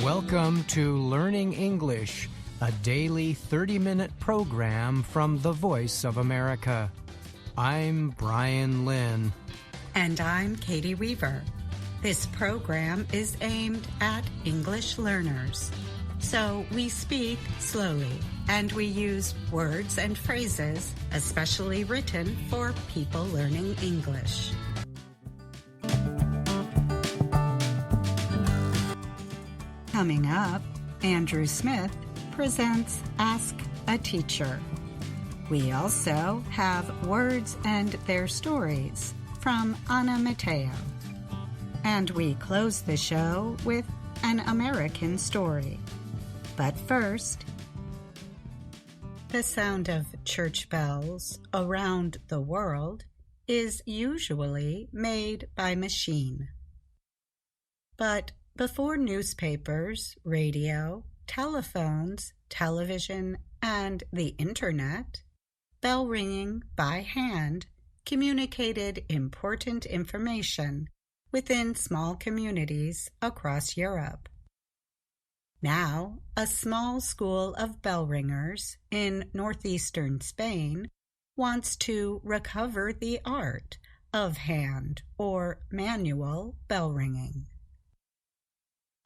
Welcome to Learning English, a daily 30-minute program from the Voice of America. I'm Brian Lynn. And I'm Katie Weaver. This program is aimed at English learners. So we speak slowly, and we use words and phrases especially written for people learning English. Coming up, Andrew Smith presents Ask a Teacher. We also have Words and Their Stories from Ana Mateo. And we close the show with an American story. But first, the sound of church bells around the world is usually made by machine. But before newspapers, radio, telephones, television, and the internet, bell ringing by hand communicated important information within small communities across Europe. Now, a small school of bell ringers in northeastern Spain wants to recover the art of hand or manual bell ringing.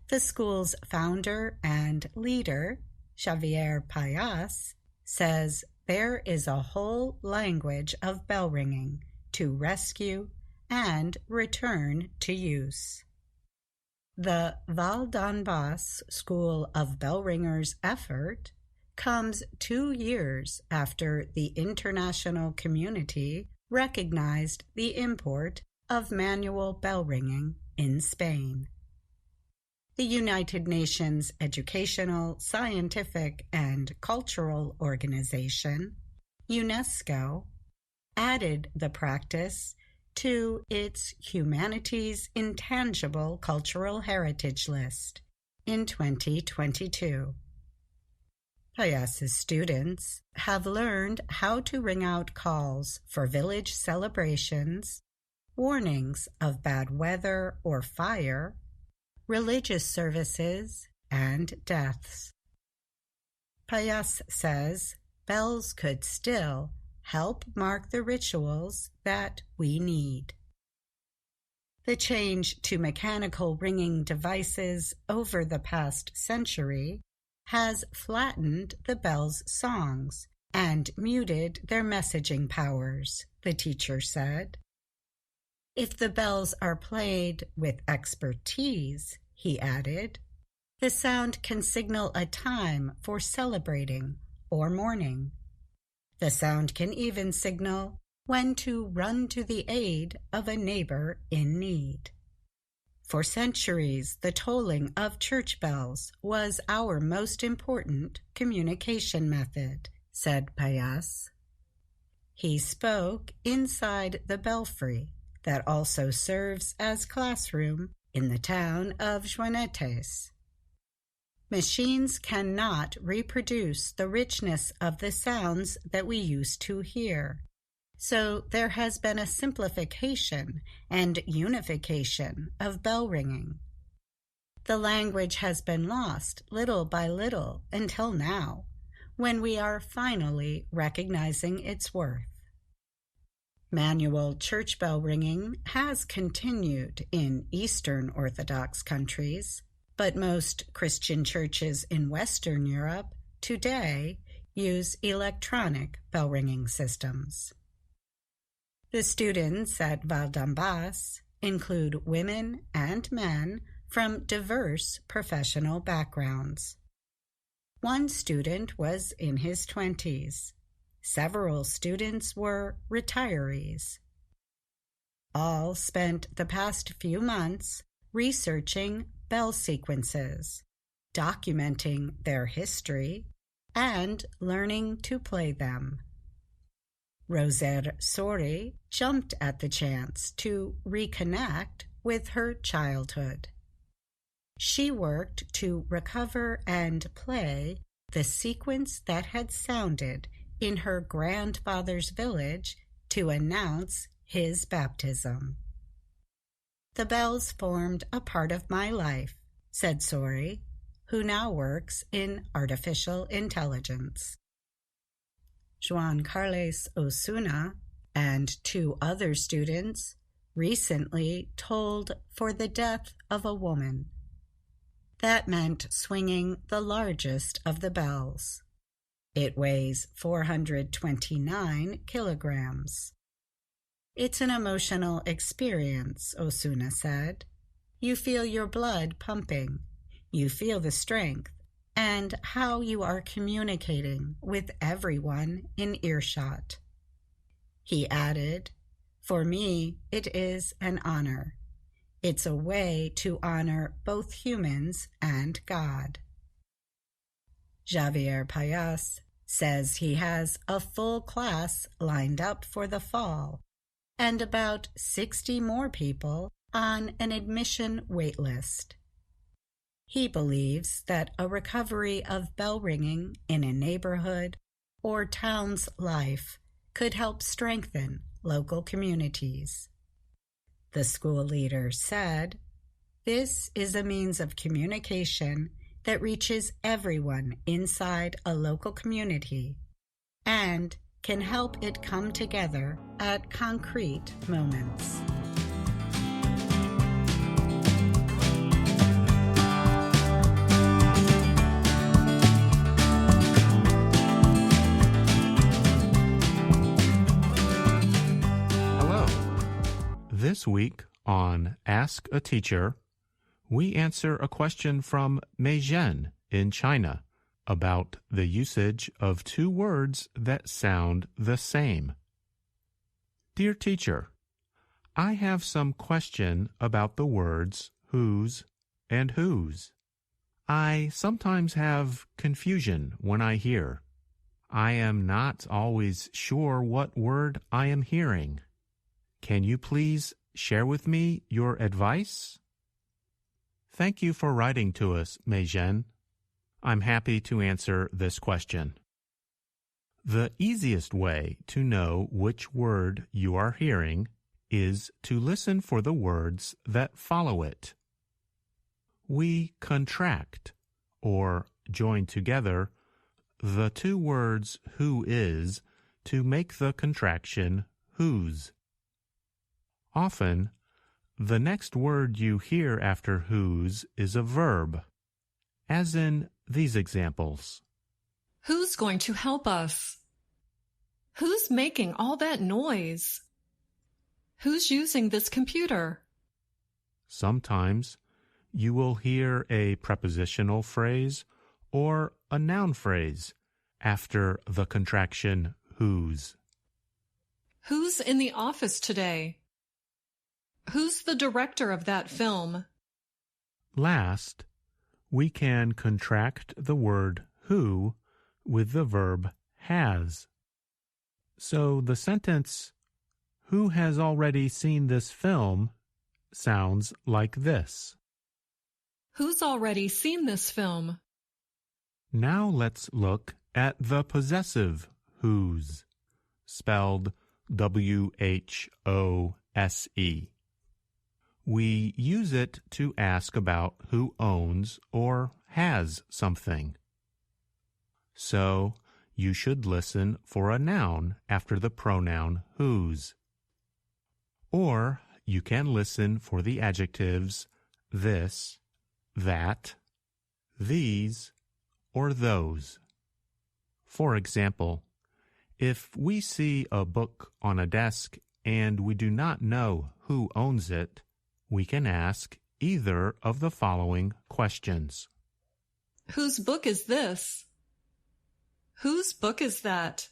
The school's founder and leader, Xavier Payas, says there is a whole language of bell ringing to rescue and return to use. The Val d'Anbas School of Bell Ringers effort comes 2 years after the international community recognized the import of manual bell ringing in Spain. The United Nations Educational, Scientific, and Cultural Organization, UNESCO, added the practice to its Humanities Intangible Cultural Heritage List in 2022. Payas's students have learned how to ring out calls for village celebrations, warnings of bad weather or fire, religious services, and deaths. Payas says bells could still help mark the rituals that we need. The change to mechanical ringing devices over the past century has flattened the bell's songs and muted their messaging powers, the teacher said. If the bells are played with expertise, he added, the sound can signal a time for celebrating or mourning. The sound can even signal when to run to the aid of a neighbor in need. For centuries, the tolling of church bells was our most important communication method, said Payas. He spoke inside the belfry that also serves as classroom in the town of Joanetes. Machines cannot reproduce the richness of the sounds that we used to hear. So there has been a simplification and unification of bell ringing. The language has been lost little by little until now, when we are finally recognizing its worth. Manual church bell ringing has continued in Eastern Orthodox countries, but most Christian churches in Western Europe today use electronic bell ringing systems. The students at Val d'Anbas include women and men from diverse professional backgrounds. One student was in his 20s. Several students were retirees. All spent the past few months researching bell sequences, documenting their history, and learning to play them. Roser Sori jumped at the chance to reconnect with her childhood. She worked to recover and play the sequence that had sounded in her grandfather's village to announce his baptism. The bells formed a part of my life, said Sori, who now works in artificial intelligence. Juan Carlos Osuna and 2 other students recently tolled for the death of a woman. That meant swinging the largest of the bells. It weighs 429 kilograms. It's an emotional experience, Osuna said. You feel your blood pumping. You feel the strength and how you are communicating with everyone in earshot. He added, "For me, it is an honor. It's a way to honor both humans and God." Javier Payas says he has a full class lined up for the fall and about 60 more people on an admission waitlist. He believes that a recovery of bell ringing in a neighborhood or town's life could help strengthen local communities. The school leader said, "This is a means of communication that reaches everyone inside a local community and can help it come together at concrete moments." Hello. This week on Ask a Teacher, we answer a question from Mei Zhen in China about the usage of 2 words that sound the same. Dear teacher, I have some question about the words whose and whose. I sometimes have confusion when I hear. I am not always sure what word I am hearing. Can you please share with me your advice? Thank you for writing to us, Mei Zhen. I'm happy to answer this question. The easiest way to know which word you are hearing is to listen for the words that follow it. We contract, or join together, the 2 words who is to make the contraction whose. Often, the next word you hear after whose is a verb, as in these examples. Who's going to help us? Who's making all that noise? Who's using this computer? Sometimes you will hear a prepositional phrase or a noun phrase after the contraction whose. Who's in the office today? Who's the director of that film? Last, we can contract the word who with the verb has. So the sentence, "Who has already seen this film?" sounds like this. Who's already seen this film? Now let's look at the possessive whose, spelled W-H-O-S-E. We use it to ask about who owns or has something. So, you should listen for a noun after the pronoun whose. Or you can listen for the adjectives this, that, these, or those. For example, if we see a book on a desk and we do not know who owns it, we can ask either of the following questions. Whose book is this? Whose book is that?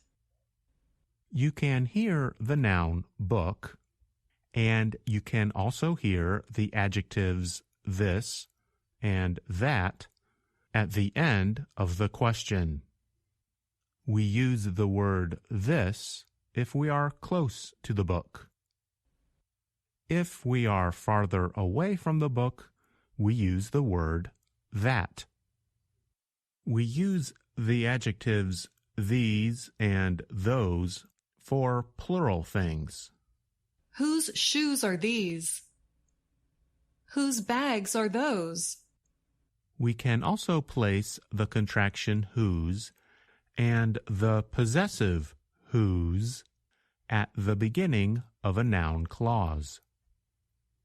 You can hear the noun book, and you can also hear the adjectives this and that at the end of the question. We use the word this if we are close to the book. If we are farther away from the book, we use the word that. We use the adjectives these and those for plural things. Whose shoes are these? Whose bags are those? We can also place the contraction whose and the possessive whose at the beginning of a noun clause.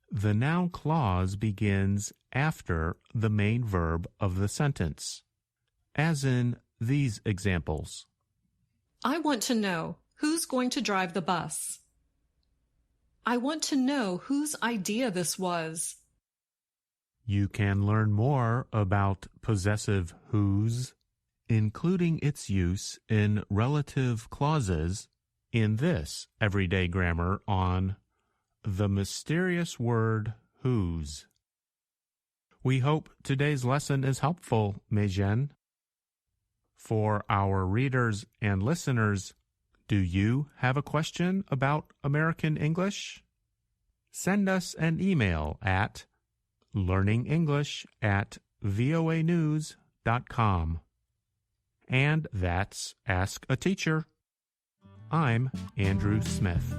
The noun clause begins after the main verb of the sentence, as in these examples. I want to know who's going to drive the bus. I want to know whose idea this was. You can learn more about possessive whose, including its use in relative clauses, in this everyday grammar on the mysterious word whose. We hope today's lesson is helpful, Meijin. For our readers and listeners, do you have a question about American English? Send us an email at learningenglish@voanews.com. And that's Ask a Teacher. I'm Andrew Smith.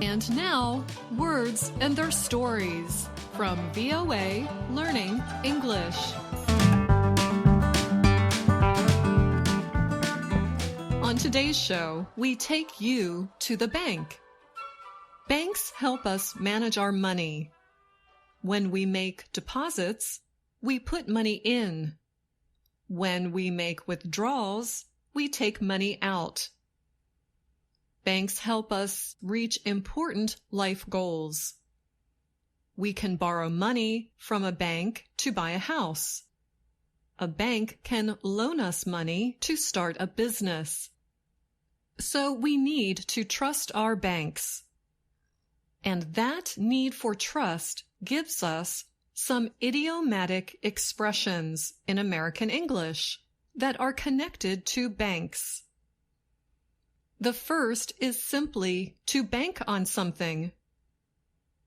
And now, words and their stories from VOA Learning English. On today's show, we take you to the bank. Banks help us manage our money. When we make deposits, we put money in. When we make withdrawals, we take money out. Banks help us reach important life goals. We can borrow money from a bank to buy a house. A bank can loan us money to start a business. So we need to trust our banks. And that need for trust gives us some idiomatic expressions in American English that are connected to banks. The first is simply to bank on something.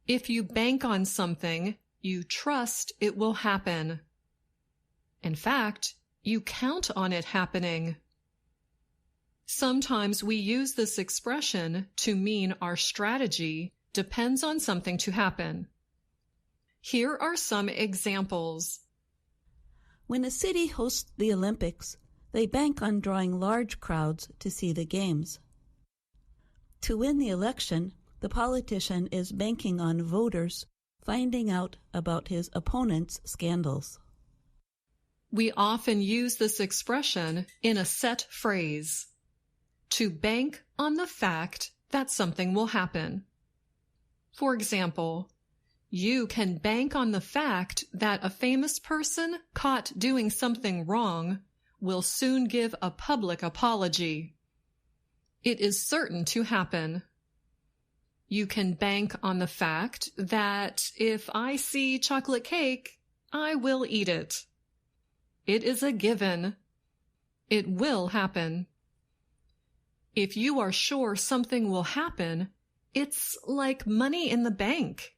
If you bank on something, you trust it will happen. In fact, you count on it happening. Sometimes we use this expression to mean our strategy depends on something to happen. Here are some examples. When a city hosts the Olympics, they bank on drawing large crowds to see the games. To win the election, the politician is banking on voters finding out about his opponent's scandals. We often use this expression in a set phrase. To bank on the fact that something will happen. For example, you can bank on the fact that a famous person caught doing something wrong will soon give a public apology. It is certain to happen. You can bank on the fact that if I see chocolate cake, I will eat it. It is a given. It will happen. If you are sure something will happen, it's like money in the bank.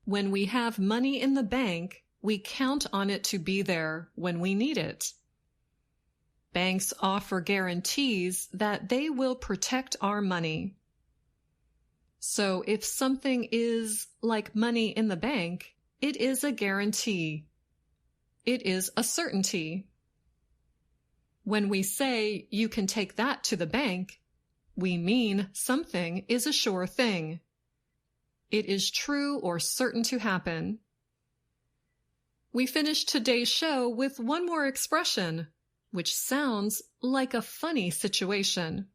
When we have money in the bank, we count on it to be there when we need it. Banks offer guarantees that they will protect our money. So if something is like money in the bank, it is a guarantee. It is a certainty. When we say you can take that to the bank, we mean something is a sure thing. It is true or certain to happen. We finished today's show with one more expression, which sounds like a funny situation.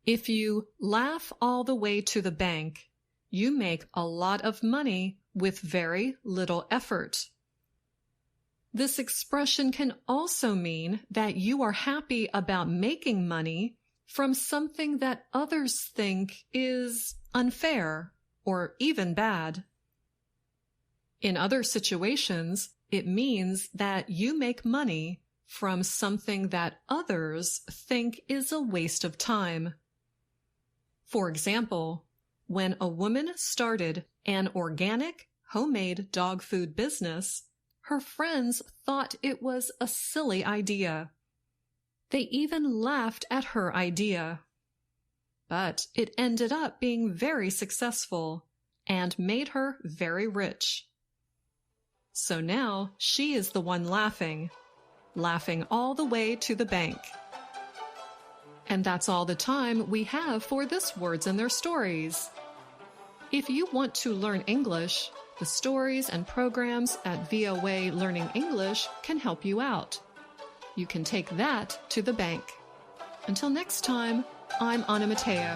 If you laugh all the way to the bank, you make a lot of money with very little effort. This expression can also mean that you are happy about making money from something that others think is unfair or even bad. In other situations, it means that you make money from something that others think is a waste of time. For example, when a woman started an organic, homemade dog food business, her friends thought it was a silly idea. They even laughed at her idea. but it ended up being very successful and made her very rich. So now she is the one laughing all the way to the bank. And that's all the time we have for this Words and Their Stories. If you want to learn English, the stories and programs at VOA Learning English can help you out. You can take that to the bank. Until next time, I'm Ana Mateo.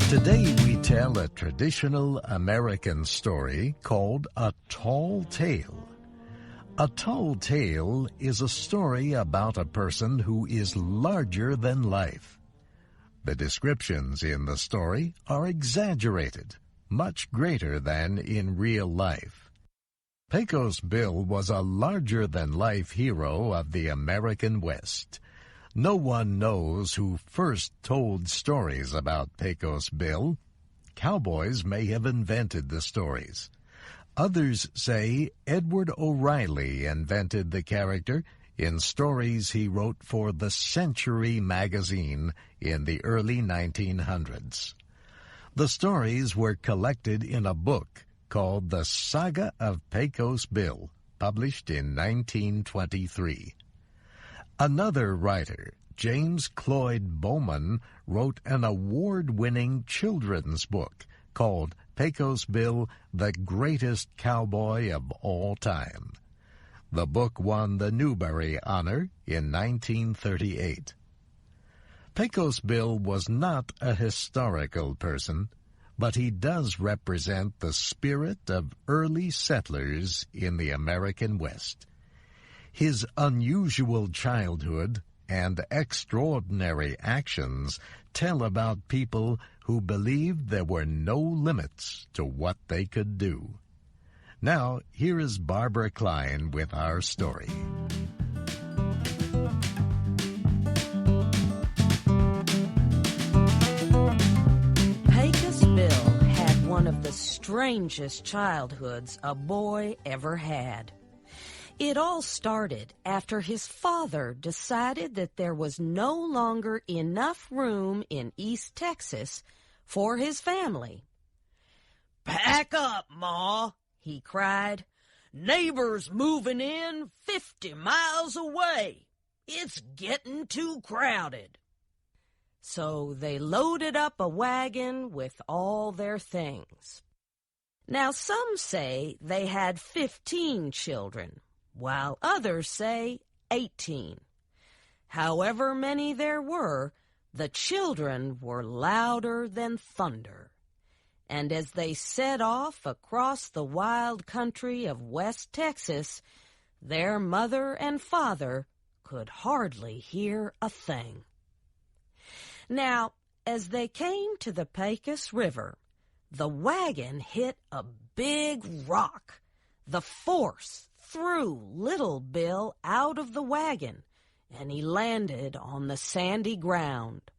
Today we tell a traditional American story called A Tall Tale. A tall tale is a story about a person who is larger than life. The descriptions in the story are exaggerated, much greater than in real life. Pecos Bill was a larger-than-life hero of the American West. No one knows who first told stories about Pecos Bill. Cowboys may have invented the stories. Others say Edward O'Reilly invented the character in stories he wrote for the Century magazine in the early 1900s. The stories were collected in a book called The Saga of Pecos Bill, published in 1923. Another writer, James Cloyd Bowman, wrote an award-winning children's book called Pecos Bill, the Greatest Cowboy of All Time. The book won the Newbery Honor in 1938. Pecos Bill was not a historical person, but he does represent the spirit of early settlers in the American West. His unusual childhood and extraordinary actions tell about people who believed there were no limits to what they could do. Now, here is Barbara Klein with our story. Pecos Bill had one of the strangest childhoods a boy ever had. It all started after his father decided that there was no longer enough room in East Texas for his family. "Pack up, Ma," he cried. "Neighbors moving in 50 miles away. It's getting too crowded." So they loaded up a wagon with all their things. Now some say they had 15 children, while others say 18. However many there were, the children were louder than thunder. And as they set off across the wild country of West Texas, their mother and father could hardly hear a thing. Now, as they came to the Pecos River, the wagon hit a big rock. The force threw Little Bill out of the wagon, and he landed on the sandy ground.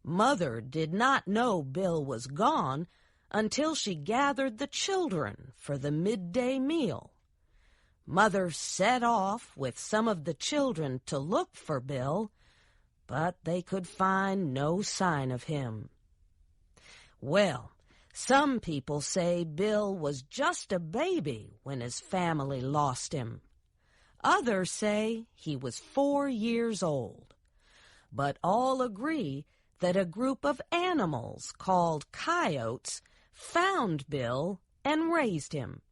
Mother did not know Bill was gone until she gathered the children for the midday meal. Mother set off with some of the children to look for Bill, but they could find no sign of him. Well, some people say Bill was just a baby when his family lost him. Others say he was 4 years old. But all agree that a group of animals called coyotes found Bill and raised him.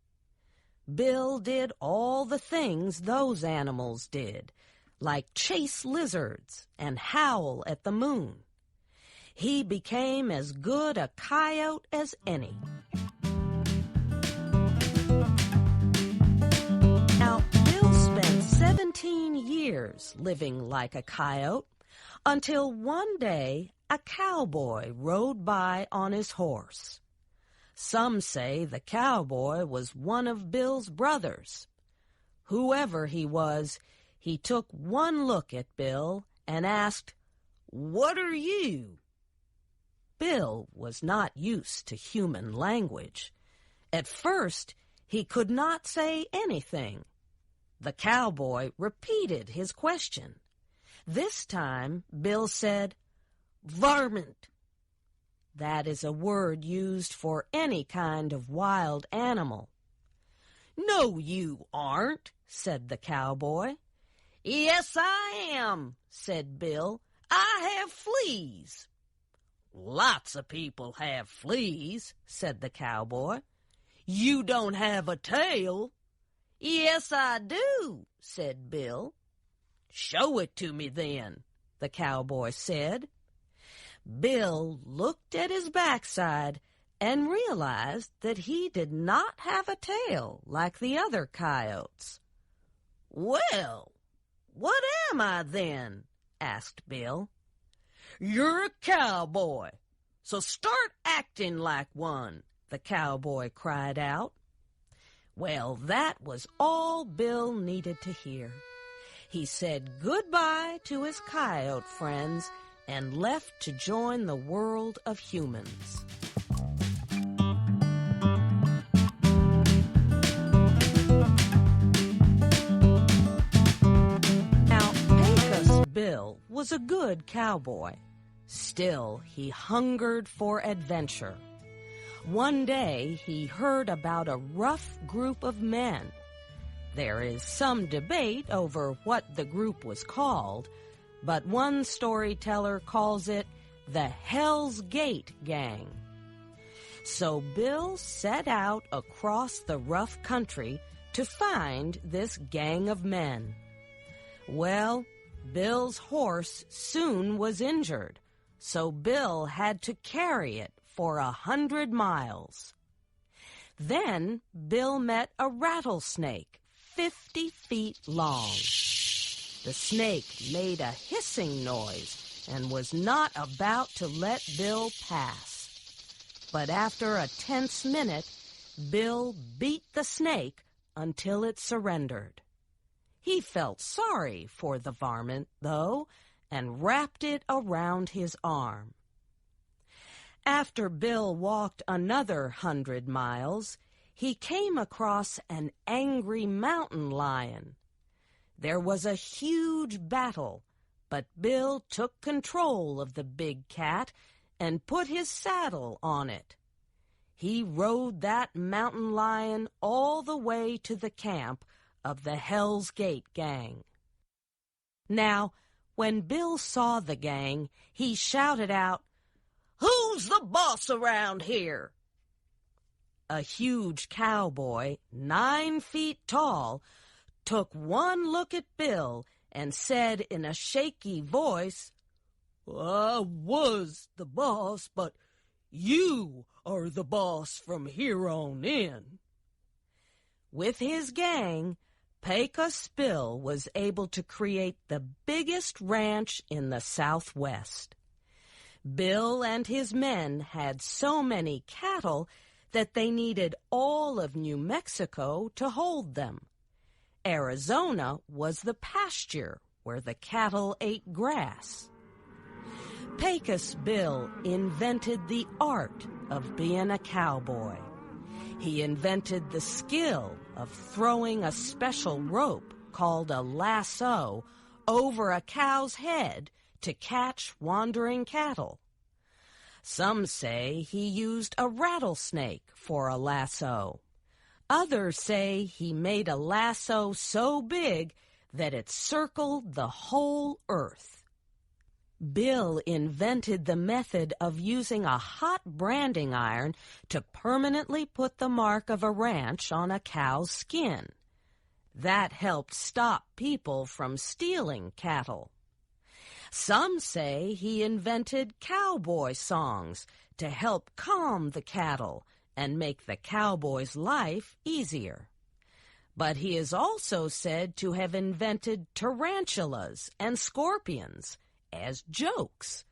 Bill did all the things those animals did, like chase lizards and howl at the moon. He became as good a coyote as any. Now, Bill spent 17 years living like a coyote until one day a cowboy rode by on his horse. Some say the cowboy was one of Bill's brothers. Whoever he was, he took one look at Bill and asked, "What are you?" Bill was not used to human language. At first, He could not say anything. The cowboy repeated his question. This time, Bill said, "Varmint." That is a word used for any kind of wild animal. "No, you aren't," said the cowboy. "Yes, I am," said Bill. "I have fleas." "Lots of people have fleas," said the cowboy. "You don't have a tail." "Yes, I do," said Bill. "Show it to me then," the cowboy said. Bill looked at his backside and realized that he did not have a tail like the other coyotes. "Well, what am I then?" asked Bill. "You're a cowboy, so start acting like one," the cowboy cried out. Well, that was all Bill needed to hear. He said goodbye to his coyote friends and left to join the world of humans. Now, Pecos Bill was a good cowboy. Still, he hungered for adventure. One day, he heard about a rough group of men. There is some debate over what the group was called, but one storyteller calls it the Hell's Gate Gang. So Bill set out across the rough country to find this gang of men. Well, Bill's horse soon was injured, so Bill had to carry it for 100 miles. Then Bill met a rattlesnake 50 feet long. The snake made a hissing noise and was not about to let Bill pass. But after a tense minute, Bill beat the snake until it surrendered. He felt sorry for the varmint, though, and wrapped it around his arm. After Bill walked another 100 miles, he came across an angry mountain lion. There was a huge battle, but Bill took control of the big cat and put his saddle on it. He rode that mountain lion all the way to the camp of the Hell's Gate Gang. Now, when Bill saw the gang, he shouted out, "Who's the boss around here?" A huge cowboy, 9 feet tall, took one look at Bill and said in a shaky voice, "I was the boss, but you are the boss from here on in." With his gang, Pecos Bill was able to create the biggest ranch in the Southwest. Bill and his men had so many cattle that they needed all of New Mexico to hold them. Arizona was the pasture where the cattle ate grass. Pecos Bill invented the art of being a cowboy. He invented the skill of throwing a special rope called a lasso over a cow's head to catch wandering cattle. Some say he used a rattlesnake for a lasso. Others say he made a lasso so big that it circled the whole earth. Bill invented the method of using a hot branding iron to permanently put the mark of a ranch on a cow's skin. That helped stop people from stealing cattle. Some say he invented cowboy songs to help calm the cattle and make the cowboy's life easier. But he is also said to have invented tarantulas and scorpions as jokes.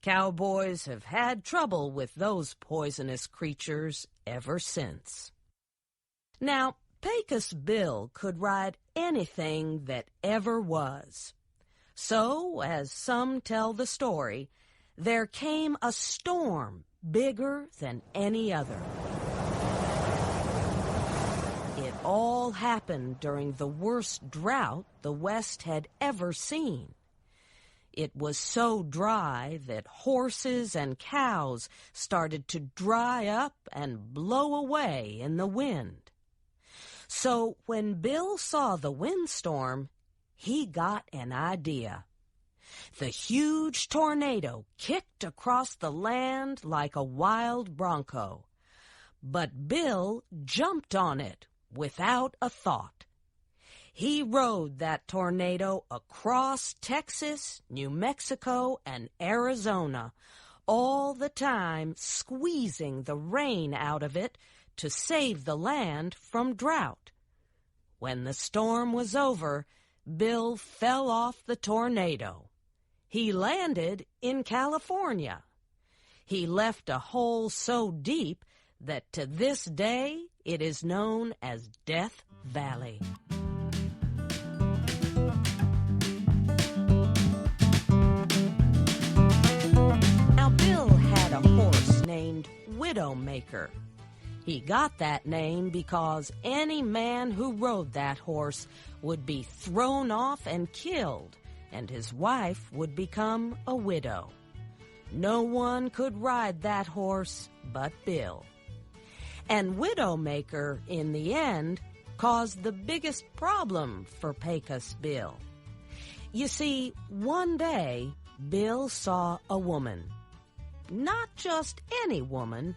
Cowboys have had trouble with those poisonous creatures ever since. Now, Pecos Bill could ride anything that ever was. So, as some tell the story, there came a storm bigger than any other. all happened during the worst drought the West had ever seen. It was so dry that horses and cows started to dry up and blow away in the wind. So when Bill saw the windstorm, he got an idea. The huge tornado kicked across the land like a wild bronco. But Bill jumped on it without a thought. He rode that tornado across Texas, New Mexico, and Arizona, all the time squeezing the rain out of it to save the land from drought. When the storm was over, Bill fell off the tornado. He landed in California. He left a hole so deep that to this day it is known as Death Valley. Now, Bill had a horse named Widowmaker. He got that name because any man who rode that horse would be thrown off and killed, and his wife would become a widow. No one could ride that horse but Bill. And Widowmaker, in the end, caused the biggest problem for Pecos Bill. You see, one day, Bill saw a woman. Not just any woman,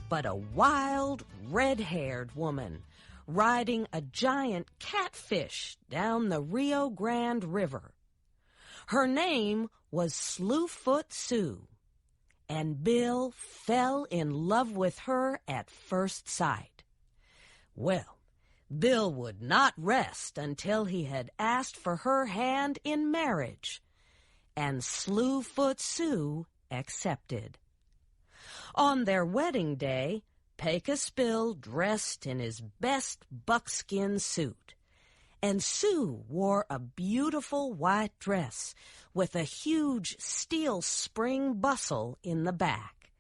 but a wild, red-haired woman riding a giant catfish down the Rio Grande River. Her name was Slewfoot Sue, and Bill fell in love with her at first sight. Well, Bill would not rest until he had asked for her hand in marriage, and Slewfoot Sue accepted. On their wedding day, Pecos Bill dressed in his best buckskin suit, and Sue wore a beautiful white dress with a huge steel spring bustle in the back.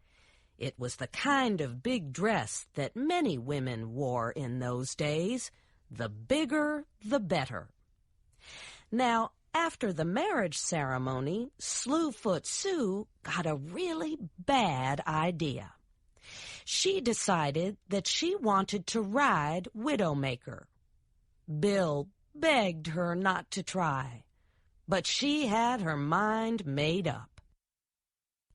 It was the kind of big dress that many women wore in those days. The bigger, the better. Now, after the marriage ceremony, Slewfoot Sue got a really bad idea. She decided that she wanted to ride Widowmaker. Bill begged her not to try, but she had her mind made up.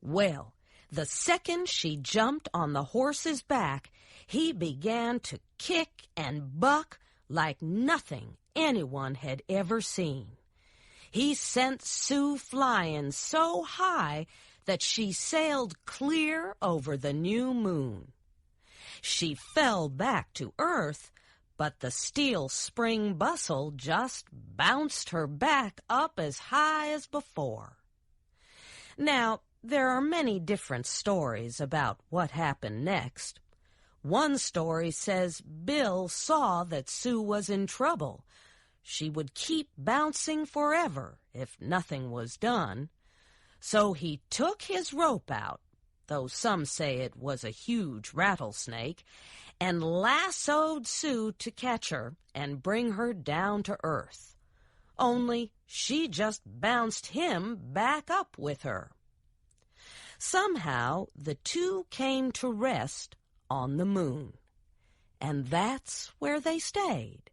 Well, the second she jumped on the horse's back, he began to kick and buck like nothing anyone had ever seen. He sent Sue flying so high that she sailed clear over the new moon. She fell back to earth, but the steel spring bustle just bounced her back up as high as before. Now, there are many different stories about what happened next. One story says Bill saw that Sue was in trouble. She would keep bouncing forever if nothing was done. So he took his rope out, though some say it was a huge rattlesnake, and lassoed Sue to catch her and bring her down to earth. Only she just bounced him back up with her. Somehow the two came to rest on the moon, and that's where they stayed.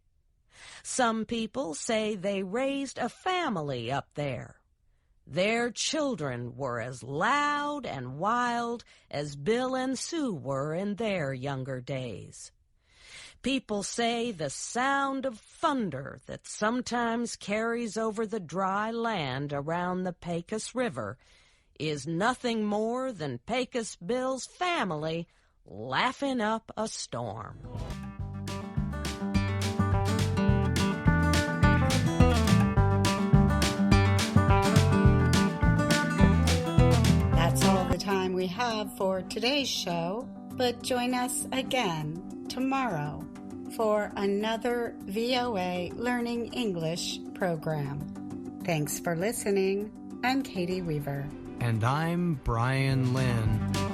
Some people say they raised a family up there. Their children were as loud and wild as Bill and Sue were in their younger days. People say the sound of thunder that sometimes carries over the dry land around the Pecos River is nothing more than Pecos Bill's family laughing up a storm. That's all the time we have for today's show, but join us again tomorrow for another VOA Learning English program. Thanks for listening. I'm Katie Weaver. And I'm Brian Lynn.